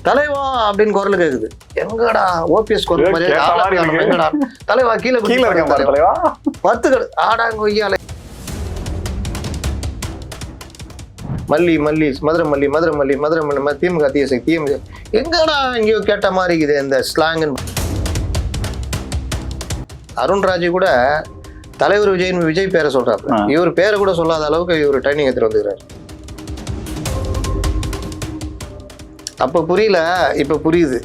தலைவா அப்படின்னு குரல் கேக்குது. எங்கடா ஓபிஎஸ் குரல் மாதிரி எங்கடா தலைவா கீழே தலைவா 10 ஆடாங்க ஒய்யால மல்லி மல்லி மதுரை மல்லி மதுரை மல்லி மதுரை மல்லி திமுக தீயசை திமுக எங்கடா எங்கேயோ கேட்ட மாதிரி இருக்குது இந்த ஸ்லாங். அருண்ராஜ் கூட தலைவர் விஜய் பேரை சொல்றாரு. இவர் பேரை கூட சொல்லாத அளவுக்கு இவர் ட்ரைனிங் எடுத்துட்டு வந்துக்கிறாரு. அப்ப புரியல, இப்ப புரியுது.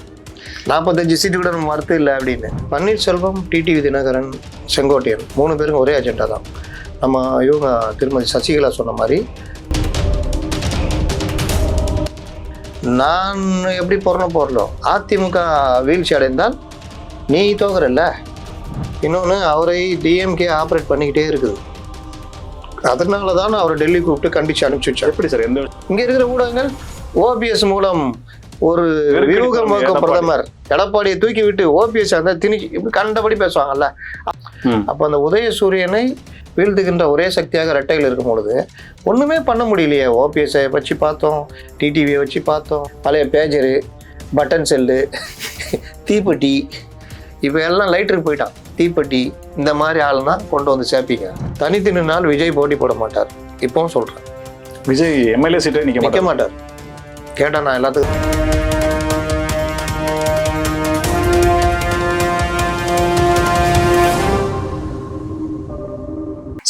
45 சீட்டு கூட நம்ம மறுத்து இல்லை அப்படின்னு. பன்னீர்செல்வம், டிடிவி தினகரன், செங்கோட்டையன் 3 பேருக்கும் ஒரே அஜெண்டா தான். நம்ம இவங்க திருமதி சசிகலா சொன்ன மாதிரி நான் எப்படி போறலோ அதிமுக வீழ்ச்சி அடைந்தால் நீ தோக்குறல்ல. இன்னொன்று அவரை டிஎம்கே ஆப்ரேட் பண்ணிக்கிட்டே இருக்குது. அதனால தான் அவரை டெல்லி கூப்பிட்டு கண்டிச்சு அனுப்பிச்சு வச்சார். எப்படி சார் இங்க இருக்கிற ஊடகங்கள் ஓபிஎஸ் மூலம் ஒரு வியூகம் வகுக்கும் பிரதமர் எடப்பாடியை தூக்கி விட்டு ஓபிஎஸ் அந்த திணிச்சு இப்படி கண்டபடி பேசுவாங்கல்ல. அப்போ அந்த உதயசூரியனை வீழ்த்துகின்ற ஒரே சக்தியாக ரெட்டையில் இருக்கும் பொழுது ஒன்றுமே பண்ண முடியலையே. ஓபிஎஸ்ஐ வச்சு பார்த்தோம், டிடிவியை வச்சு பார்த்தோம், பழைய பேஜரு, பட்டன் செல்லு, தீப்பெட்டி, இப்போ எல்லாம் லைட்டருக்கு போயிட்டான். தீப்பெட்டி இந்த மாதிரி ஆளுனா கொண்டு வந்து சேர்ப்பீங்க. தனித்து நின்னால் விஜய் போட்டி போட மாட்டார். இப்பவும் சொல்கிறேன், விஜய் எம்எல்ஏ சீட்டை நிற்க மாட்டார். கேட்டால் நான் எல்லாத்துக்கும்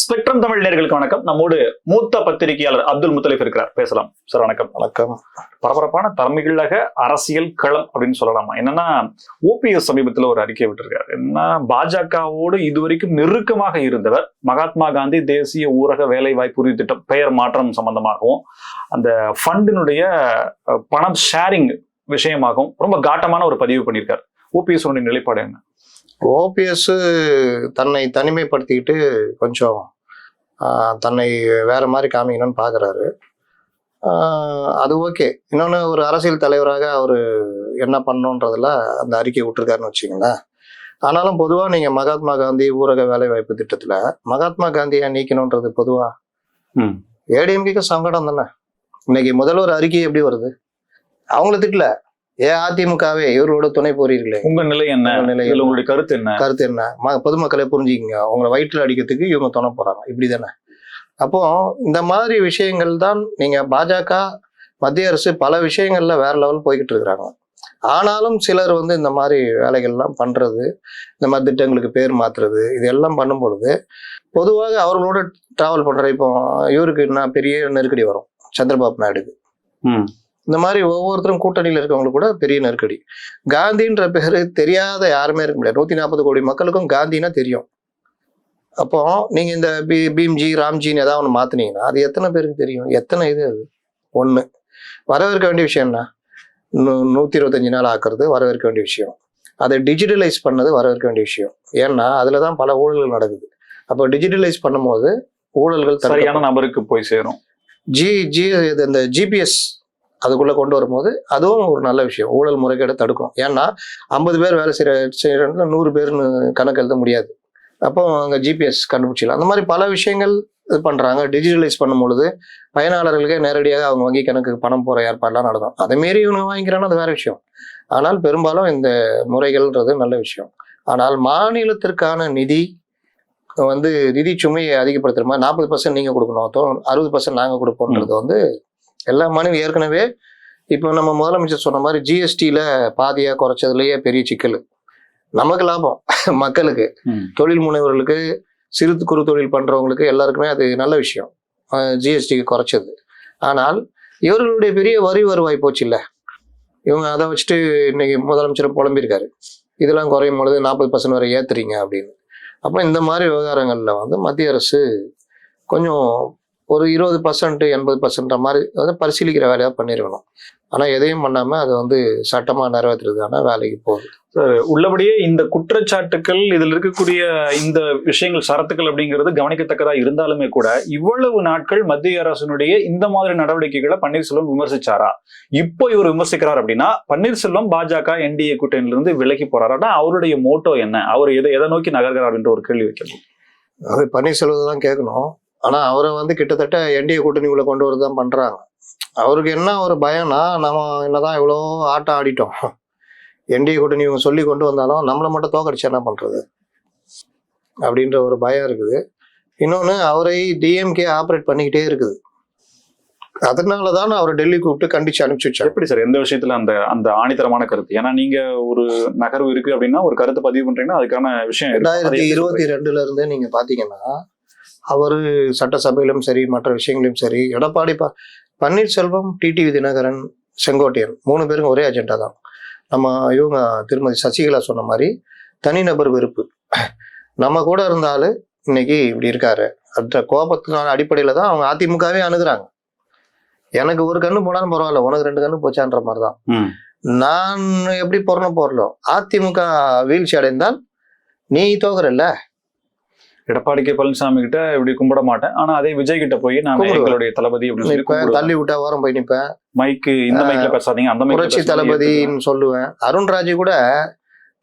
ஸ்பெக்ட்ரம் தமிழ் நேயர்களுக்கு வணக்கம். நம்மோடு மூத்த பத்திரிகையாளர் அப்துல் முத்தலிப் இருக்கிறார். பேசலாம் சார். வணக்கம். வணக்கம். பரபரப்பான தமிழக அரசியல் களம் அப்படின்னு சொல்லலாமா? என்னன்னா ஓபிஎஸ் சமீபத்தில் ஒரு அறிக்கை விட்டிருக்காரு. என்ன, பாஜகவோடு இதுவரைக்கும் நெருக்கமாக இருந்தவர் மகாத்மா காந்தி தேசிய ஊரக வேலை வாய்ப்பு உறுதி திட்டம் பெயர் மாற்றம் சம்பந்தமாகவும் அந்த ஃபண்டினுடைய பணம் ஷேரிங் விஷயமாகவும் ரொம்ப காட்டமான ஒரு பதிவு பண்ணியிருக்காரு. ஓபிஎஸ் நிலைப்பாடு என்ன? ஓபிஎஸ் தன்னை தனிமைப்படுத்திக்கிட்டு கொஞ்சம் தன்னை வேற மாதிரி காமிக்கணும்னு பார்க்குறாரு. அது ஓகே. இன்னொன்று, ஒரு அரசியல் தலைவராக அவர் என்ன பண்ணணுன்றதுல அந்த அறிக்கை விட்டுருக்காருன்னு வச்சுங்களேன். ஆனாலும் பொதுவாக நீங்கள் மகாத்மா காந்தி ஊரக வேலை வாய்ப்பு திட்டத்தில் மகாத்மா காந்தியை நீக்கணுன்றது பொதுவாக ஏடிஎம்கேக்கு சங்கடம் தானே. இன்னைக்கு முதல்வர் அறிக்கை எப்படி வருது? அவங்கள திட்டல, அதிமுகவே இவரோட துணை போறீர்களே, உங்க நிலை என்ன, உங்களுடைய கருத்து என்ன, பொதுமக்களை புரிஞ்சுக்கிங்க, உங்களை வயிற்றில் அடிக்கிறதுக்கு இவங்க துணை போறாங்க, இப்படிதானே. அப்போ இந்த மாதிரி விஷயங்கள் தான் நீங்க பாஜக மத்திய அரசு பல விஷயங்கள்ல வேற லெவல் போய்கிட்டு இருக்கிறாங்க. ஆனாலும் சிலர் இந்த மாதிரி வேலைகள்லாம் பண்றது, இந்த மாதிரி திட்டங்களுக்கு பேர் மாத்துறது, இதெல்லாம் பண்ணும் பொழுது பொதுவாக அவர்களோட டிராவல் பண்ற இப்போ இவருக்கு என்ன பெரிய நெருக்கடி வரும் சந்திரபாபு நாயுடுக்கு. இந்த மாதிரி ஒவ்வொருத்தரும் கூட்டணியில் இருக்கவங்களுக்கு கூட பெரிய நெருக்கடி. காந்தின்ற பேரு தெரியாத யாருமே இருக்க முடியாது. 140 கோடி மக்களுக்கும் காந்தினா தெரியும். அப்போ நீங்க இந்த பீம்ஜி ராம்ஜின்னு ஏதாவது ஒன்று மாத்தினீங்கன்னா அது எத்தனை பேருக்கு தெரியும்? எத்தனை இது அது ஒண்ணு. வரவேற்க வேண்டிய விஷயம் என்ன? 125 நாள் ஆக்குறது வரவேற்க வேண்டிய விஷயம். அதை டிஜிட்டலைஸ் பண்ணது வரவேற்க வேண்டிய விஷயம். ஏன்னா அதுலதான் பல ஊழல்கள் நடக்குது. அப்போ டிஜிட்டலைஸ் பண்ணும்போது ஊழல்கள் சரியான நபருக்கு போய் சேரும். இந்த ஜிபிஎஸ் அதுக்குள்ள கொண்டு வரும்போது அதுவும் ஒரு நல்ல விஷயம். ஊழல் முறைகேடை தடுக்கும். ஏன்னா 50 பேர் வேலை செய்யற 100 பேர்னு கணக்கு எழுத முடியாது. அப்போ அங்கே ஜிபிஎஸ் கண்டுபிடிச்சிடலாம். அந்த மாதிரி பல விஷயங்கள் இது பண்றாங்க. டிஜிட்டலைஸ் பண்ணும் பொழுது பயனாளர்களுக்கே நேரடியாக அவங்க வங்கி கணக்கு பணம் போற ஏற்பாடுலாம் நடக்கும். அதை மீறி இவங்க வாங்கிக்கிறான்னு அது வேற விஷயம். ஆனால் பெரும்பாலும் இந்த முறைகள்ன்றது நல்ல விஷயம். ஆனால் மாநிலத்திற்கான நிதி சுமையை அதிகப்படுத்துற மாதிரி 40% நீங்க கொடுக்கணும், 60% நாங்க கொடுப்போம்ன்றது எல்லா மாநிலம் ஏற்கனவே இப்போ நம்ம முதலமைச்சர் சொன்ன மாதிரி ஜிஎஸ்டியில பாதியா குறைச்சதுலயே பெரிய சிக்கல். நமக்கு லாபம், மக்களுக்கு, தொழில் முனைவர்களுக்கு, சிறு குறு தொழில் பண்றவங்களுக்கு எல்லாருக்குமே அது நல்ல விஷயம் ஜிஎஸ்டிக்கு குறைச்சது. ஆனால் இவர்களுடைய பெரிய வரி வருவாய் போச்சு இல்லை. இவங்க அதை வச்சுட்டு இன்னைக்கு முதலமைச்சர் புலம்பியிருக்காரு, இதெல்லாம் குறையும் பொழுது 40% வரை ஏத்துறீங்க அப்படின்னு. அப்போ இந்த மாதிரி விவகாரங்கள்ல மத்திய அரசு கொஞ்சம் ஒரு 20% 80% மாதிரி பரிசீலிக்கிற வேலையா பண்ணிருக்கணும். ஆனா எதையும் பண்ணாம அது சட்டமா நிறைவேற்றுறதுக்கான வேலைக்கு போகுது. சார், உள்ளபடியே இந்த குற்றச்சாட்டுக்கள், இதில் இருக்கக்கூடிய இந்த விஷயங்கள், சரத்துக்கள் அப்படிங்கிறது கவனிக்கத்தக்கதா இருந்தாலுமே கூட இவ்வளவு நாட்கள் மத்திய அரசினுடைய இந்த மாதிரி நடவடிக்கைகளை பன்னீர்செல்வம் விமர்சிச்சாரா? இப்போ இவர் விமர்சிக்கிறார் அப்படின்னா பன்னீர்செல்வம் பாஜக என்டிஏ கூட்டணியிலிருந்து விலகி போறாரா? அவருடைய மோட்டோ என்ன? அவர் எதை நோக்கி நகர்கிறார் என்ற ஒரு கேள்வி வைக்கணும். அது பன்னீர்செல்வம் தான் கேட்கணும். ஆனா அவரை கிட்டத்தட்ட என்டிஏ கூட்டணிக்குள்ள கொண்டு வரதான் பண்றாங்க. அவருக்கு என்ன ஒரு பயம்னா, நம்ம என்னதான் இவ்வளோ ஆட்டம் ஆடிட்டோம், என்டிஏ கூட்டணி இவங்க சொல்லி கொண்டு வந்தாலும் நம்மளை மட்டும் தோக்கடிச்சு என்ன பண்றது அப்படின்ற ஒரு பயம் இருக்குது. இன்னொன்னு, அவரை டிஎம்கே ஆப்ரேட் பண்ணிக்கிட்டே இருக்குது. அதனாலதான் அவரை டெல்லி கூப்பிட்டு கண்டிச்சு அனுப்பிச்சு வச்சாங்க. எப்படி சார் எந்த விஷயத்துல அந்த அந்த ஆணித்தரமான கருத்து? ஏன்னா நீங்க ஒரு நகர்வு இருக்கு அப்படின்னா ஒரு கருத்தை பதிவு பண்றீங்கன்னா அதுக்கான விஷயம் 2022 இருந்தே நீங்க பாத்தீங்கன்னா அவரு சட்டசபையிலும் சரி மற்ற விஷயங்களிலும் சரி, எடப்பாடி பன்னீர்செல்வம், டிடிவி தினகரன், செங்கோட்டையன் 3 பேருக்கும் ஒரே அஜெண்டா தான். நம்ம இவங்க திருமதி சசிகலா சொன்ன மாதிரி தனிநபர் வெறுப்பு. நம்ம கூட இருந்தாலும் இன்னைக்கு இப்படி இருக்காரு அந்த கோபத்தினால அடிப்படையில தான் அவங்க அதிமுகவே அணுகுறாங்க. எனக்கு ஒரு கண்ணு போனாலும் பரவாயில்ல, உனக்கு 2 கண்ணு போச்சான்ற மாதிரிதான். நான் எப்படி போறலோ அதிமுக வீழ்ச்சி அடைந்தால் நீ தோக்குறல்ல. எடப்பாடி கே பழனிசாமி கிட்ட இப்படி கும்பிட மாட்டேன், ஆனா அதே விஜய் கிட்ட போய் நான் எங்களுடைய தளபதி அப்படின்னு தள்ளி விட்டா ஓரம் போய் நிப்பேன். மைக்கு இந்த மைக்ல பேசாதீங்க, அந்த புரட்சி தளபதின்னு சொல்லுவேன். அருண்ராஜ் கூட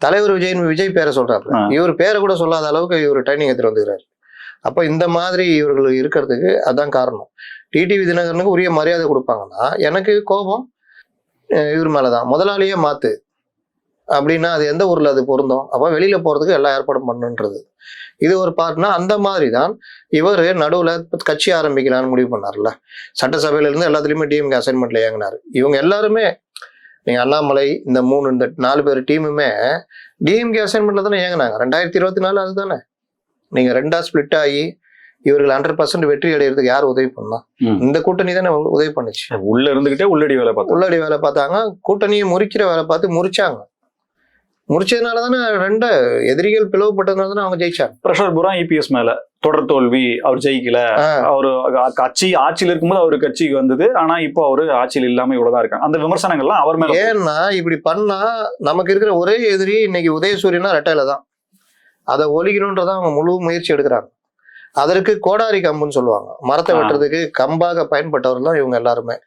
தலைவர் விஜய் பேரை சொல்றாரு, இவர் பேரை கூட சொல்லாத அளவுக்கு இவர் ட்ரைனிங் எடுத்துட்டு வந்துக்கிறாரு. அப்ப இந்த மாதிரி இவர்கள் இருக்கிறதுக்கு அதான் காரணம். டிடிவி தினகரனுக்கு உரிய மரியாதை கொடுப்பாங்கன்னா எனக்கு கோபம் இவர் மேலதான். முதலாளியே மாத்து அப்படின்னா அது எந்த ஊர்ல அது பொருந்தும்? அப்ப வெளியில போறதுக்கு எல்லா ஏற்பாடும் பண்ணுன்றது இது ஒரு பார்ட்னா. அந்த மாதிரி தான் இவர் நடுவுல கட்சி ஆரம்பிக்கலான்னு முடிவு பண்ணார்ல. சட்டசபையில இருந்து எல்லாத்துலயுமே டிஎம்கே அசைன்மெண்ட்ல இயங்கினாரு. இவங்க எல்லாருமே நீங்க அண்ணாமலை இந்த 4 பேர் டீமுமே டிஎம்கே அசைன்மெண்ட்ல தானே இயங்கினாங்க. 2024 அதுதானே. நீங்க 2ஆ ஸ்பிளிட் ஆகி இவர்கள் 100% வெற்றி அடைகிறதுக்கு யார் உதவி பண்ணா? இந்த கூட்டணி தானே உதவி பண்ணுச்சு. உள்ள இருந்துகிட்டே உள்ளடி வேலை பார்த்தாங்க. கூட்டணியை முறிக்கிற வேலை பார்த்து முறிச்சாங்க. முடிச்சதுனாலதானே 2 எதிரிகள் பிளவுபட்டதுனால தானே அவங்க ஜெயிச்சாங்க. பிரஷர் பூரா இபிஎஸ் மேல. தொடர் தோல்வி, அவர் ஜெயிக்கல, அவரு கட்சி ஆட்சியில் இருக்கும்போது அவரு கட்சிக்கு வந்தது, ஆனா இப்போ அவரு ஆட்சியில் இல்லாம இவ்வளவுதான் இருக்காங்க. அந்த விமர்சனங்கள்லாம் அவர் மேல. ஏன்னா இப்படி பண்ணா நமக்கு இருக்கிற ஒரே எதிரி இன்னைக்கு உதயசூரியனா ரெட்டையில தான். அதை ஒழிக்கணும்ன்றதான் அவங்க முழு முயற்சி எடுக்கிறாங்க. அதற்கு கோடாரி கம்புன்னு சொல்லுவாங்க. மரத்தை வெட்டுறதுக்கு கம்பாக பயன்பட்டவர் தான் இவங்க எல்லாருமே.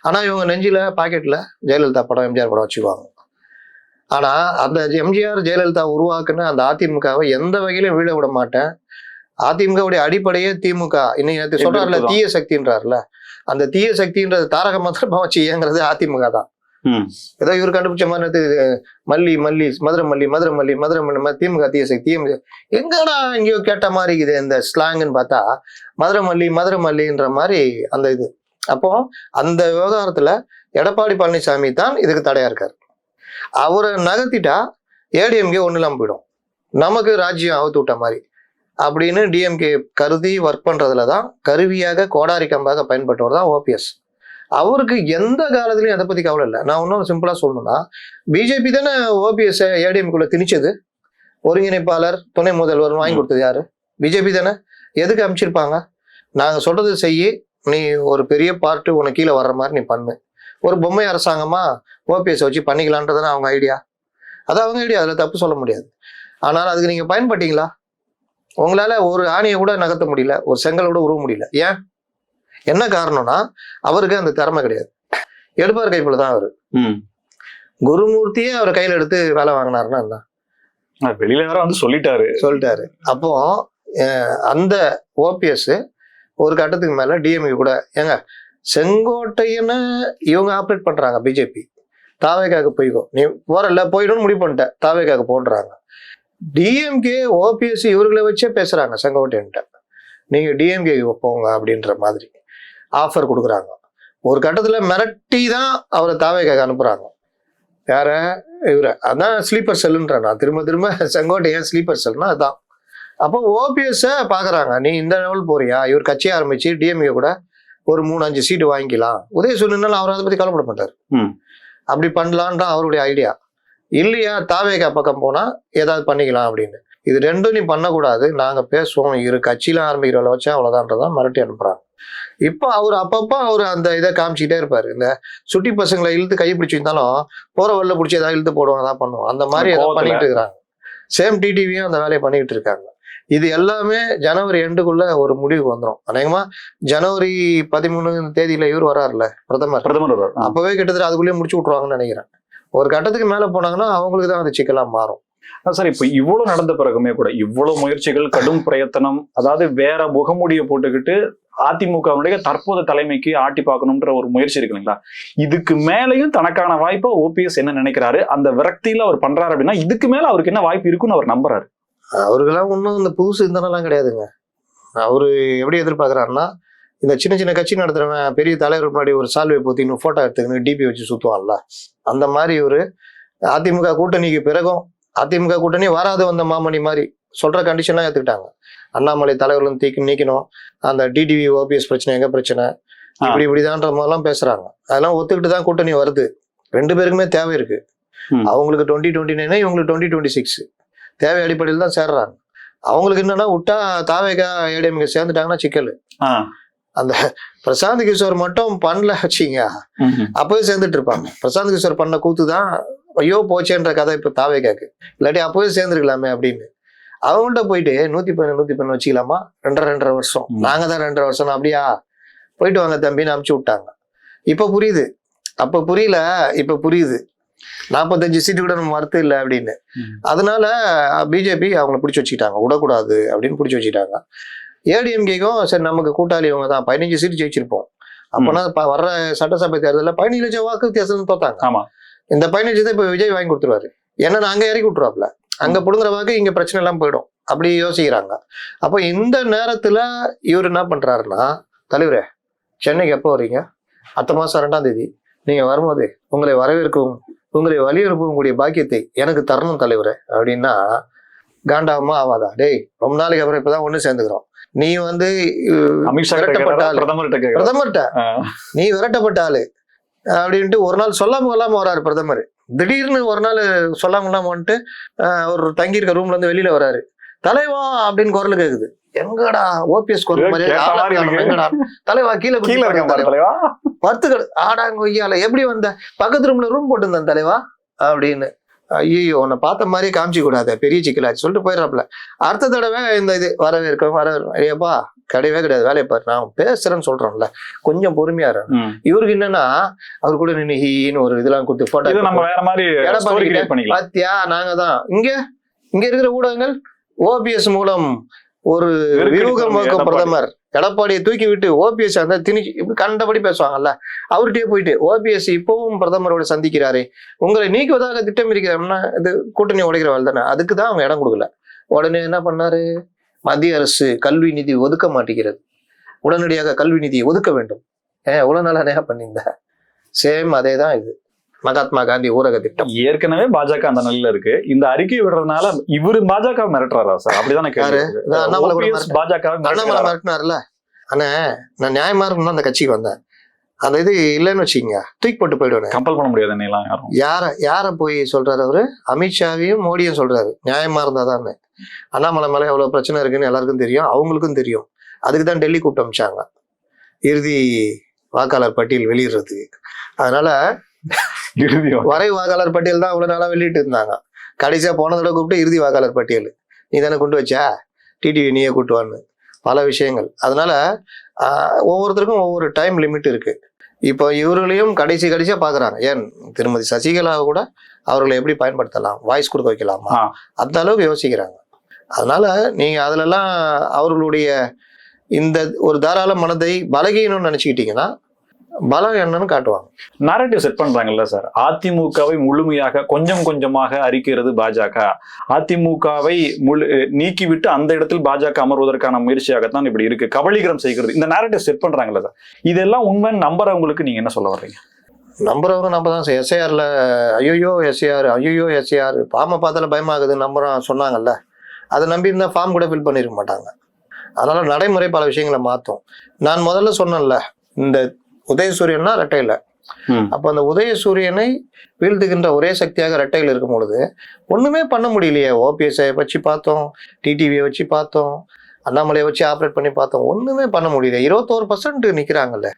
ஆனா இவங்க நெஞ்சில பாக்கெட்ல ஜெயலலிதா படம், எம்ஜிஆர் படம் வச்சுக்குவாங்க. ஆனா அந்த எம்ஜிஆர் ஜெயலலிதா உருவாக்குன அந்த அதிமுகவை எந்த வகையிலும் வீழ விட மாட்டேன். அதிமுகவுடைய அடிப்படையே திமுக. இன்னைக்கு சொல்றாருல தீய சக்தின்றாருல, அந்த தீய சக்தின்றது தாரக மந்திரமா வச்சு இயங்குறது அதிமுக தான். ஏதோ இவர் கண்டுபிடிச்ச மாதிரி மல்லி மதுரை மல்லி திமுக தீய சக்தி. எங்கடா எங்கேயோ கேட்ட மாதிரி இருக்குது இந்த ஸ்லாங்குன்னு பார்த்தா மதுரை மல்லின்ற மாதிரி அந்த இது. அப்போ அந்த விவகாரத்துல எடப்பாடி பழனிசாமி தான் இதுக்கு தடையா இருக்காரு. அவரை நகர்த்திட்டா ஏடிஎம்கே ஒண்ணு இல்லாம போயிடும், நமக்கு ராஜ்யம் அவுத்து விட்ட மாதிரி அப்படின்னு டிஎம்கே கருதி ஒர்க் பண்றதுலதான் கருவியாக கோடாரி கம்பாக பயன்பட்டவர் தான் ஓபிஎஸ். அவருக்கு எந்த காலத்திலையும் அதை பத்தி கவலை இல்லை. நான் இன்னும் சிம்பிளா சொல்லணும்னா, பிஜேபி தானே ஓபிஎஸ் ஏடிஎம்குள்ள திணிச்சது. ஒருங்கிணைப்பாளர், துணை முதல்வர் வாங்கி கொடுத்தது யாரு? பிஜேபி தானே. எதுக்கு அமைச்சிருப்பாங்க? நாங்க சொல்றது செய்யி, நீ ஒரு பெரிய பார்ட்டு உனக்கு கீழே வர்ற மாதிரி நீ பண்ணு. ஒரு பொம்மை அரசாங்கமா ஓபிஎஸ் வச்சு பண்ணிக்கலான்றதுன்னு அவங்க ஐடியா. அது அவங்க ஐடியா, அதுல தப்பு சொல்ல முடியாது. ஆனால் அதுக்கு நீங்க பயன்பட்டீங்களா? உங்களால ஒரு ஆணையை கூட நகர்த்த முடியல, ஒரு செங்கல் கூட உருவ முடியல. ஏன்? என்ன காரணம்னா அவருக்கு அந்த திறமை கிடையாது. எடுப்பார் கைப்புல தான் அவரு. குருமூர்த்தியே அவர் கையில எடுத்து வேலை வாங்கினாருன்னா என்ன? வெளியில வேற வந்து சொல்லிட்டாரு. அப்போ அந்த ஓபிஎஸ் ஒரு கட்டத்துக்கு மேல டிஎம்கே கூட ஏங்க செங்கோட்டையன்னு இவங்க ஆப்ரேட் பண்றாங்க. பிஜேபி தாவேக்காக போய்க்கோ, நீ போறல போயிடும் முடிவு பண்ணிட்ட, தாவேக்காக போன்றாங்க. டிஎம்கே ஓபிஎஸ் இவர்களை வச்சே பேசுறாங்க செங்கோட்டையன்ட்ட, நீங்க டிஎம்கே போங்க அப்படின்ற மாதிரி ஆஃபர் கொடுக்குறாங்க. ஒரு கட்டத்துல மிரட்டி தான் அவரை தாவேக்காக அனுப்புறாங்க. யார? இவரை. அதான் ஸ்லீப்பர் செல்லுன்ற. நான் திரும்ப செங்கோட்டையன் ஸ்லீப்பர் செல்னா அதுதான். அப்போ ஓபிஎஸ் பாக்குறாங்க, நீ இந்த லெவல் போறியா, இவர் கட்சி ஆரம்பிச்சு டிஎம்கே கூட ஒரு 3-5 சீட்டு வாங்கிக்கலாம். உதயசூரியனால அவர் அதை பத்தி கவலைப்பட மாட்டார். அப்படி பண்ணலான்தான் அவருடைய ஐடியா. இல்லையா தாவேகா பக்கம் போனா ஏதாவது பண்ணிக்கலாம் அப்படின்னு. இது ரெண்டும் நீ பண்ணக்கூடாது, நாங்க பேசுவோம், இரு கட்சியில ஆரம்பிக்கிறவளை வச்சா அவ்வளவுதான்றதான் மிரட்டி அனுப்புறாங்க. இப்போ அவர் அப்பப்ப அவர் அந்த இதை காமிச்சுக்கிட்டே இருப்பாரு. இந்த சுட்டி பசங்களை இழுத்து கை பிடிச்சிருந்தாலும் போற வழில பிடிச்சி ஏதாவது இழுத்து போடுவாங்க, தான் பண்ணுவோம். அந்த மாதிரி ஏதாவது பண்ணிட்டு இருக்கிறாங்க. சேம் டிடிவியும் அந்த வேலையை பண்ணிட்டு இருக்காங்க. இது எல்லாமே ஜனவரி எண்டுக்குள்ள ஒரு முடிவுக்கு வந்துடும். அநேகமா ஜனவரி 13 இவர் வராருல பிரதமர், அப்பவே கிட்டத்தட்ட அதுக்குள்ளேயே முடிச்சு விட்டுருவாங்கன்னு நினைக்கிறேன். ஒரு கட்டத்துக்கு மேல போனாங்கன்னா அவங்களுக்கு தான் அது சிக்கலா மாறும். சார் இப்ப இவ்வளவு நடந்த பிறகுமே கூட இவ்வளவு முயற்சிகள், கடும் பிரயத்தனம், அதாவது வேற முகமூடியை போட்டுக்கிட்டு அதிமுகவுடைய தற்போது தலைமைக்கு ஆட்டி பார்க்கணும்ன்ற ஒரு முயற்சி இருக்கு இல்லைங்களா? இதுக்கு மேலையும் தனக்கான வாய்ப்பை ஓபிஎஸ் என்ன நினைக்கிறாரு, அந்த விரக்தியில அவர் பண்றாரு அப்படின்னா இதுக்கு மேல அவருக்கு என்ன வாய்ப்பு இருக்குன்னு அவர் நம்புறாரு? அவருக்கெல்லாம் ஒன்றும் இந்த புதுசு சிந்தனைலாம் கிடையாதுங்க. அவரு எப்படி எதிர்பார்க்கறாருன்னா, இந்த சின்ன சின்ன கட்சி நடத்துறவன் பெரிய தலைவர் முன்னாடி ஒரு சால்வை போத்தின்னு போட்டோ எடுத்துக்கின்னு டிபி வச்சு சுத்துவான்ல, அந்த மாதிரி ஒரு அதிமுக கூட்டணிக்கு பிறகும் அதிமுக கூட்டணி வராது வந்த மாமணி மாதிரி சொல்ற கண்டிஷன்லாம் ஏத்துக்கிட்டாங்க. அண்ணாமலை தலைவர்களும் நீக்கணும், அந்த டிடிவி ஓபிஎஸ் பிரச்சனை எங்க பிரச்சனை, இப்படிதான்ற மாதிரிலாம் பேசுறாங்க. அதெல்லாம் ஒத்துக்கிட்டு தான் கூட்டணி வருது. 2 பேருக்குமே தேவை இருக்கு. அவங்களுக்கு 2029, இவங்களுக்கு 2026 தேவை அடிப்படையில் தான் சேர்றாங்க. அவங்களுக்கு என்னன்னா விட்டா தாவேகா ஏடிஎம்கே சேர்ந்துட்டாங்கன்னா சிக்கல். அந்த பிரசாந்த் கிஷோர் மட்டும் பண்ணல வச்சிங்க, அப்பவே சேர்ந்துட்டு இருப்பாங்க. பிரசாந்த் கிஷோர் பண்ண கூத்து தான் ஐயோ போச்சேன்ற கதை இப்ப தாவேகாக்கு. இல்லாட்டி அப்பவே சேர்ந்துருக்கலாமே அப்படின்னு அவங்கள்ட்ட போயிட்டு 110 வச்சுக்கலாமா, 2.5 வருஷம், நாங்க தான் 2.5 வருஷம், அப்படியா போயிட்டு வாங்க தம்பின்னு அனுப்பிச்சு விட்டாங்க. இப்ப புரியுது, அப்ப புரியல, இப்ப புரியுது. 45 சீட்டு கூட நம்ம மறுத்து இல்லை அப்படின்னு. அதனால பிஜேபி அவங்களை பிடிச்சி வச்சுக்கிட்டாங்க, விடக்கூடாது அப்படின்னு பிடிச்சி வச்சுக்கிட்டாங்க. ஏடிஎம்கேக்கும் சரி நமக்கு கூட்டாளி இவங்க தான், 15 சீட்டு ஜெயிச்சிருப்போம். அப்போனா வர்ற சட்டசபை தேர்தலில் 17 லட்சம் வாக்கு வித்தியாசம் தோத்தாங்க. இந்த 15 தான் இப்ப விஜய் வாங்கி கொடுத்துருவாரு. ஏன்னா அங்க இறக்கி விட்டுருவாப்ல, அங்க புடுங்குற வாக்கு இங்க பிரச்சனை எல்லாம் போயிடும், அப்படி யோசிக்கிறாங்க. அப்போ இந்த நேரத்துல இவர் என்ன பண்றாருன்னா, தலைவரே சென்னைக்கு எப்போ வர்றீங்க? அடுத்த மாசம் 2ஆம் தேதி நீங்க வரும்போது உங்களை வரவேற்கவும் உங்களை வலியுறுப்பக்கூடிய பாக்கியத்தை எனக்கு தரணும் தலைவரே அப்படின்னா காண்டாமா ஆவாதா? டேய் ரொம்ப நாளைக்கு அப்புறம் இப்பதான் ஒண்ணு சேர்ந்துக்கிறோம், நீ வந்து பிரதமர்கிட்ட நீ விரட்டப்பட்ட ஆளு அப்படின்ட்டு ஒரு நாள் சொல்லாம வராரு பிரதமர். திடீர்னு ஒரு நாள் சொல்லாம வந்துட்டு ஒரு தங்கியிருக்க ரூம்ல இருந்து வெளியில வராரு. தலைவா அப்படின்னு குரல் கேக்குது. எங்கடா ஓபிஎஸ் குரல் மாதிரி தலைவா கீழே பத்து ஆடாங்க ஒய்யால எப்படி வந்த, பக்கத்து ரூம்ல ரூம் போட்டுருந்தேன் தலைவா அப்படின்னு. ஐயோ உன்னை பார்த்த மாதிரி காமிச்சு கூடாது, பெரிய சிக்கலாச்சு சொல்லிட்டு போயிடறாப்புல. அடுத்த தடவை இந்த இது வரவேற்பா கிடையவே கிடையாது, வேலையை பாரு, நான் பேசுறேன்னு சொல்றோம்ல, கொஞ்சம் பொறுமையா இருக்கும். இவருக்கு என்னன்னா அவரு கூட நின்று ஹீன்னு ஒரு இதெல்லாம் கொடுத்து போட்டோ பாத்தியா நாங்க தான் இங்க இருக்கிற ஊடகங்கள் ஓபிஎஸ் மூலம் ஒரு வியூகம் வகுக்கும் பிரதமர் எடப்பாடியை தூக்கி விட்டு ஓபிஎஸ் அந்த திணிச்சு இப்படி கண்டபடி பேசுவாங்கல்ல, அவர்கிட்டயே போயிட்டு ஓபிஎஸ் இப்பவும் பிரதமரோட சந்திக்கிறாரு, உங்களை நீக்குவதாக திட்டம் இருக்கிறோம்னா இது கூட்டணி உடைக்கிறவள் தானே, அதுக்குதான் அவங்க இடம் கொடுக்கல. உடனே என்ன பண்ணாரு, மத்திய அரசு கல்வி நிதி ஒதுக்க மாட்டேங்கிறது, உடனடியாக கல்வி நிதியை ஒதுக்க வேண்டும். எவ்வளவு நாளா நேக பண்ணியிருந்த சேம் அதே தான் இது மகாத்மா காந்தி ஊரக திட்டம். ஏற்கனவே பாஜக அந்த நிலையில இருக்கு, இந்த அறிக்கை விடுறதுனால இவரு பாஜக மிரட்டுறாரா சார்? அப்படிதானே பாஜக அண்ணாமலை மிரட்டினார்ல. ஆனா நான் நியாயமா இருக்கும்னு அந்த கட்சிக்கு வந்தேன், அந்த இது இல்லைன்னு வச்சுக்கோங்க தூக்கி போட்டு போயிடுவேன். கம்பல் பண்ண முடியாது. யார போய் சொல்றாரு அவரு? அமித்ஷாவையும் மோடியும் சொல்றாரு நியாயமா இருந்தாதான். அண்ணாமலை மேல எவ்வளவு பிரச்சனை இருக்குன்னு எல்லாருக்கும் தெரியும், அவங்களுக்கும் தெரியும். அதுக்குதான் டெல்லி கூப்பிட்டு அமிச்சாங்க இறுதி வாக்காளர் பட்டியல் வெளியிடுறதுக்கு. அதனால வரைவு வாக்காளர் பட்டியல் தான் இவ்வளவு நாளா வெளியிட்டு இருந்தாங்க. கடைசியா போன தடவை கூப்பிட்டு இறுதி வாக்காளர் பட்டியல் நீ தானே கொண்டு வச்சா, டிடிவி நீயே கூட்டுவான்னு பல விஷயங்கள். அதனால ஒவ்வொருத்தருக்கும் ஒவ்வொரு டைம் லிமிட் இருக்கு. இப்போ இவர்களையும் கடைசியா பாக்குறாங்க. ஏன் திருமதி சசிகலாவை கூட அவர்களை எப்படி பயன்படுத்தலாம், வாய்ஸ் கொடுக்க வைக்கலாமா, அந்த அளவுக்கு யோசிக்கிறாங்க. அதனால நீங்க அதுலலாம் அவர்களுடைய இந்த ஒரு தாராள மனதை பலகீனம்னு நினைச்சுக்கிட்டீங்கன்னா பலம் என்னன்னு காட்டுவாங்க. நரேட்டிவ் செட் பண்றாங்கல்ல சார், அதிமுகவை முழுமையாக கொஞ்சம் கொஞ்சமாக அரிக்கிறது பாஜக, அதிமுகவை நீக்கிவிட்டு அந்த இடத்தில் பாஜக அமர்வதற்கான முயற்சியாகத்தான் இப்படி இருக்கு, கபலீகரம் செய்கிறது, இந்த நரேட்டிவ் செட் பண்றாங்கல்ல சார், இதெல்லாம் உண்மைன்னு நம்புறவங்களுக்கு நீங்க என்ன சொல்ல வர்றீங்க? நம்புறவங்க நம்ம தான். எஸ்ஐஆர்ல ஐயோ எஸ்ஐஆர் பாம பார்த்தால பயமாகுது நம்புறோம் சொன்னாங்கல்ல, அதை நம்பி இருந்தா ஃபார்ம் கூட ஃபில் பண்ணிருக்க மாட்டாங்க. அதனால நடைமுறை பல விஷயங்களை மாற்றும். நான் முதல்ல சொன்னேன்ல, இந்த உதயசூரியன்னா ரெட்டையில, அப்ப அந்த உதயசூரியனை வீழ்த்துகின்ற ஒரே சக்தியாக ரெட்டையில் இருக்கும் பொழுது ஒண்ணுமே பண்ண முடியலையே. ஓபிஎஸ்ஐ வச்சு பார்த்தோம், டிடிவியை வச்சு பார்த்தோம், அண்ணாமலையை வச்சு ஆப்ரேட் பண்ணி பார்த்தோம், ஒண்ணுமே பண்ண முடியல. 21% நிக்கிறாங்கல்ல,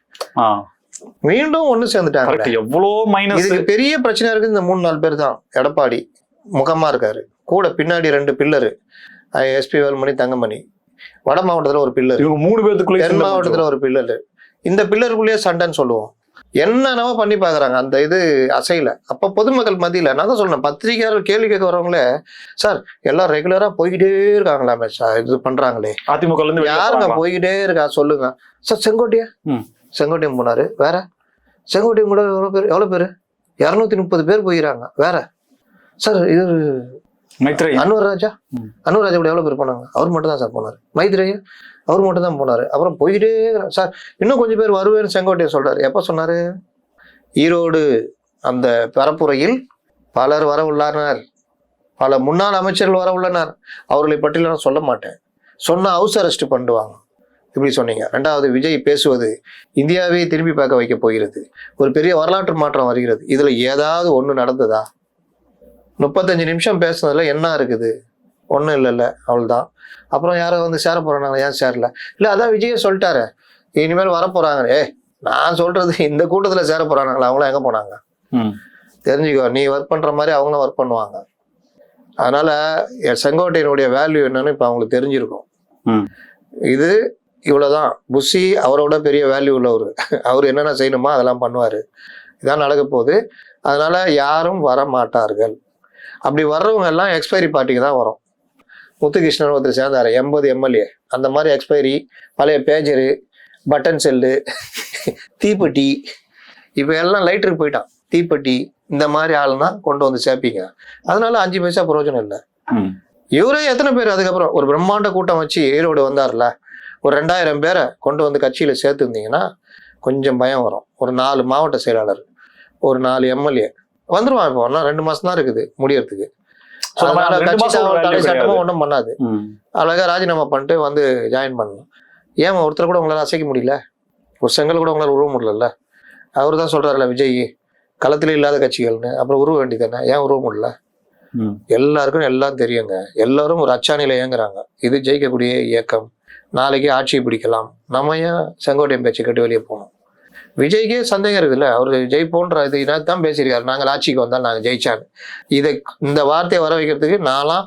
மீண்டும் ஒண்ணு சேர்ந்துட்டாங்க. எவ்வளவு மைனஸ். இதுக்கு பெரிய பிரச்சனை இருக்கு. இந்த 3-4 பேர் தான். எடப்பாடி முகமா இருக்காரு, கூட பின்னாடி 2 பில்லரு, எஸ்பி வேலுமணி, தங்கமணி, வட மாவட்டத்துல ஒரு பில்லர், 3 பேருக்குள்ள தென் மாவட்டத்துல ஒரு பில்லரு. இந்த பில்லருக்குள்ளேயே சண்டைன்னு சொல்லுவோம். என்னென்னவோ பண்ணி பார்க்குறாங்க அந்த இது அசையில. அப்போ பொதுமக்கள் மத்தியில் நான் தான் சொல்றேன், பத்திரிகையாளர் கேள்வி கேட்க வரவங்களே, சார் எல்லாம் ரெகுலராக போய்கிட்டே இருக்காங்களாமே சார், இது பண்றாங்களே, அதிமுக இருந்து வெளிய யாருங்க போறாங்களா? போய்கிட்டே இருக்கா சொல்லுங்க சார். செங்கோட்டையன் ம். செங்கோட்டையன் போனாரு, வேற செங்கோட்டையன் கூட எவ்வளோ பேர் 230 பேர் போயிடறாங்க. வேற சார் இது மைத்ரேயன். அன்வர் ராஜா கூட எவ்வளோ பேர் போனாங்க? அவர் மட்டும் தான் சார் போனார். மைத்ரேயன் அவர் மட்டும் தான் போனாரு. அப்புறம் போயிட்டே இருக்கிறார் சார். இன்னும் கொஞ்சம் பேர் வருவேன்னு செங்கோட்டையன் சொல்றாரு. எப்போ சொன்னாரு? ஈரோடு அந்த பரப்புரையில் பலர் வர உள்ளனர், பல முன்னாள் அமைச்சர்கள் வர உள்ளனர், அவர்களை பற்றி நான் சொல்ல மாட்டேன், சொன்ன ஹவுஸ் அரெஸ்ட் பண்ணுவாங்க, இப்படி சொன்னீங்க. ரெண்டாவது, விஜய் பேசுவது இந்தியாவே திரும்பி பார்க்க வைக்க போகிறது, ஒரு பெரிய வரலாற்று மாற்றம் வருகிறது. இதுல ஏதாவது ஒண்ணு நடந்ததா? 35 நிமிஷம் பேசுனதுல என்ன இருக்குது? ஒன்றும் இல்லைல்ல, அவ்வளோதான். அப்புறம் யாரோ வந்து சேர போறாங்க, ஏன் சேரல? இல்லை அதான் விஜயே சொல்லிட்டாரு, இனிமேல் வர போறாங்க. நான் சொல்றது இந்த கூட்டத்தில் சேர போறாங்களா? அவங்களாம் எங்க போனாங்க? தெரிஞ்சுக்கோ, நீ ஒர்க் பண்ற மாதிரி அவங்களும் ஒர்க் பண்ணுவாங்க. அதனால செங்கோட்டையனுடைய வேல்யூ என்னன்னு இப்போ அவங்களுக்கு தெரிஞ்சிருக்கும். இது இவ்வளவுதான். புஷி அவரோட பெரிய வேல்யூ உள்ளவர். அவர் என்னென்ன செய்யணுமோ அதெல்லாம் பண்ணுவாரு. இதான் நடக்க போகுது. அதனால யாரும் வர மாட்டார்கள். அப்படி வர்றவங்க எல்லாம் எக்ஸ்பைரி பார்ட்டிக்கு தான் வரும். முத்துகிருஷ்ணன் ஒருத்தர் சேர்ந்தாரு, 80 எம்எல்ஏ, அந்த மாதிரி எக்ஸ்பைரி, பழைய பேஜரு, பட்டன் செல்லு, தீப்பெட்டி, இப்போ எல்லாம் லைட்டருக்கு போயிட்டான். தீப்பெட்டி இந்த மாதிரி ஆளுனா கொண்டு வந்து சேர்ப்பீங்க. அதனால 5 பைசா பிரயோஜனம் இல்லை. இவரே எத்தனை பேர் அதுக்கப்புறம் ஒரு பிரம்மாண்ட கூட்டம் வச்சு ஈரோடு வந்தார்ல, ஒரு 2000 பேரை கொண்டு வந்து கட்சியில சேர்த்துருந்தீங்கன்னா கொஞ்சம் பயம் வரும். ஒரு 4 மாவட்ட செயலாளர், ஒரு 4 எம்எல்ஏ வந்துருவான். இப்போ ஒன்னா 2 மாசம் தான் இருக்குது முடியறதுக்கு. சட்டமும் ஒன்றும் பண்ணாது. அழகா ராஜினாமா பண்ணிட்டு வந்து ஜாயின் பண்ணணும். ஏன் ஒருத்தர் கூட உங்களால அசைக்க முடியல? ஒரு செங்கல் கூட உங்களால உருவ முடியல. அவரு தான் சொல்றாருல விஜய், களத்துல இல்லாத கட்சிகள்னு. அப்புறம் உருவ வேண்டியதானே, ஏன் உருவ முடியல? எல்லாருக்கும் எல்லாம் தெரியுங்க. எல்லாரும் ஒரு அச்சாணியில இயங்குறாங்க. இது ஜெயிக்கக்கூடிய இயக்கம், நாளைக்கு ஆட்சியை பிடிக்கலாம். நம்ம ஏன் செங்கோட்டையன் பேச்சு கேட்டு வெளியே போகணும்? விஜய்க்கே சந்தேகம் இருக்குல்ல, அவரு ஜெயிப்போன்ற இது தான் பேசியிருக்காரு, நாங்கள் ஆட்சிக்கு வந்தால் நாங்கள் ஜெயிச்சான்னு. இந்த வார்த்தையை வர வைக்கிறதுக்கு நான்லாம்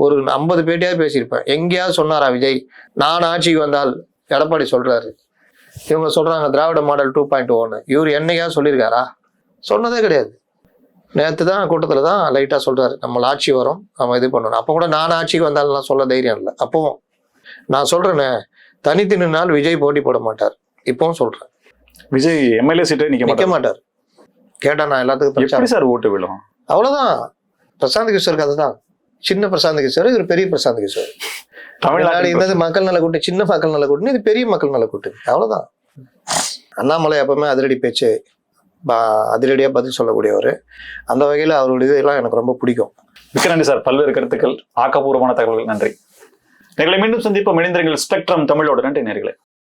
ஒரு 50 பேட்டியாவது பேசியிருப்பேன். எங்கேயாவது சொன்னாரா விஜய் நான் ஆட்சிக்கு வந்தால்? எடப்பாடி சொல்றாரு, இவங்க சொல்றாங்க திராவிட மாடல் 2.1. இவர் என்னைக்காவது சொல்லியிருக்காரா? சொன்னதே கிடையாது. நேற்று தான் கூட்டத்தில் தான் லைட்டாக சொல்றாரு, நம்ம ஆட்சி வரும், நம்ம இது பண்ணணும். அப்போ கூட நான் ஆட்சிக்கு வந்தாலும் சொல்ல தைரியம் இல்லை. அப்பவும் நான் சொல்றேன்னு, தனித்து நின்னால் விஜய் போட்டி போட மாட்டார். இப்பவும் சொல்றேன், விஜய் எம்எல்ஏ சீட்டை நிக்க மாட்டார். கேட்டா நான் எல்லாத்துக்கும் எப்படி சார் ஓட்டு விழும்? அவ்வளவுதான். பிரசாந்த் கிஷோர் கதை தான். சின்ன பிரசாந்த் கிஷோர், இது பெரிய பிரசாந்த் கிஷோர். தமிழ்நாடு இருந்தது மக்கள் நல கூட்டு, சின்ன மக்கள் நல கூட்டு, இது பெரிய மக்கள் நல கூட்டு. அவ்வளவுதான். அண்ணாமலை எப்பவுமே அதிரடி பேச்சு, அதிரடியா பதில் சொல்லக்கூடியவர். அந்த வகையில அவருடைய இதெல்லாம் எனக்கு ரொம்ப பிடிக்கும். மிக்க நன்றி சார், பல்வேறு கருத்துக்கள், ஆக்கப்பூர்வமான தகவல்கள். நன்றி. நேர்களை மீண்டும் சந்திப்போம். இணைந்திருங்கள் ஸ்பெக்ட்ரம் தமிழோடு. நன்றி நேர்களே.